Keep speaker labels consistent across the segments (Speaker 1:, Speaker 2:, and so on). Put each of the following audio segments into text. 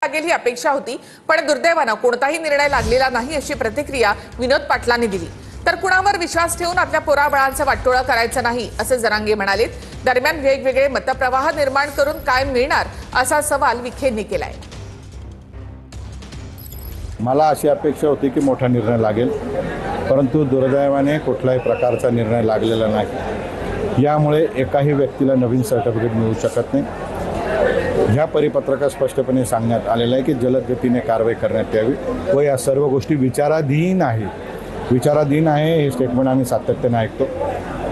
Speaker 1: लागेल ही अपेक्षा होती, पण दुर्दैवानं कोणताही निर्णय लागलेला नाही अशी प्रतिक्रिया विनोद पाटलांनी दिली। तर कुणावर विश्वास ठेवून आपल्या पोराबाळांचं वाटोळं करायचं नाही असे जरांगे म्हणाले। दरम्यान वेगवेगळे मतप्रवाह निर्माण करून काय मिळणार असा सवाल विखेंनी केलाय।
Speaker 2: मला अशी अपेक्षा होती की मोठा निर्णय लागेल, परंतु दुर्दैवाने कुठलाही प्रकारचा निर्णय लागलेला नाही। यामुळे एकाही व्यक्तीला नवीन सर्टिफिकेट मिळू शकत नाही। ह्या परिपत्रकात स्पष्टपणे सांगण्यात आलेलं आहे की जलद गतीने कारवाई करण्यात यावी व या सर्व गोष्टी विचाराधीन आहे हे स्टेटमेंट आम्ही सातत्याने ऐकतो।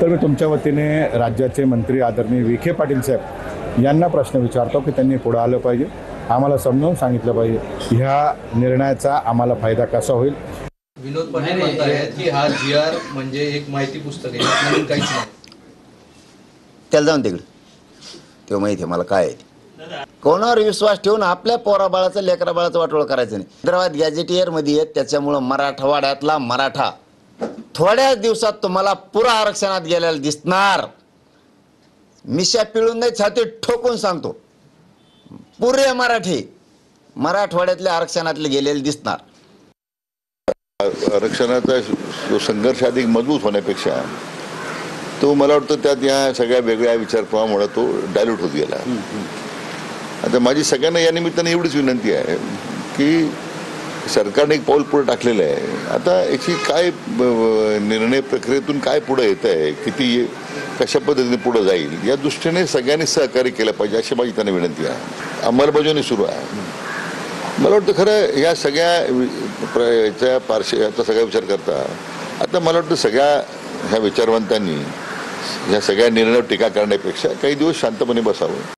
Speaker 2: तर मी तुमच्या वतीने राज्याचे मंत्री आदरणीय विखे पाटील साहेब यांना प्रश्न विचारतो की त्यांनी पुढे आलं पाहिजे, आम्हाला समजावून सांगितलं पाहिजे ह्या निर्णयाचा आम्हाला फायदा कसा होईल।
Speaker 3: विनोद पाटील म्हणतायत की हा जीआर म्हणजे एक माहिती पुस्तक आहे, नवीन काहीच नाही।
Speaker 4: त्याला जाऊन तिकडे तेव्हा माहिती आहे मला काय आहे। कोणावर विश्वास ठेवून आपल्या पोराबाळाचं लेकराबाळाचं वाटोळं करायचं नाही। हैदराबाद गॅजेटियरमध्ये आहेत, त्याच्यामुळं मराठवाड्यातला मराठा थोड्याच दिवसात तुम्हाला पुरा आरक्षणात गेलेला दिसणार। मिशा पिळून नाही, छाती ठोकून सांगतो, पुरे मराठी मराठवाड्यातल्या आरक्षणातले गेलेले दिसणार।
Speaker 5: आरक्षणाचा जो संघर्ष अधिक मजबूत होण्यापेक्षा तो मला वाटतं त्यात या सगळ्या वेगळ्या विचारप्रवाहामुळे तो डायल्यूट होत गेला। आता माझी सगळ्यांना या निमित्ताने एवढीच विनंती आहे की सरकारने एक पाऊल पुढे टाकलेलं आहे। आता याची काय निर्णय प्रक्रियेतून काय पुढे येत आहे, किती कशा पद्धतीने पुढे जाईल या दृष्टीने सगळ्यांनी सहकार्य केलं पाहिजे अशी माझी त्यांना विनंती आहे। अंमलबजावणी सुरू आहे। मला वाटतं खरं या सगळ्या याचा सगळा विचार करता आता मला वाटतं सगळ्या ह्या विचारवंतांनी ह्या सगळ्या निर्णयावर टीका करण्यापेक्षा काही दिवस शांतपणे बसावं।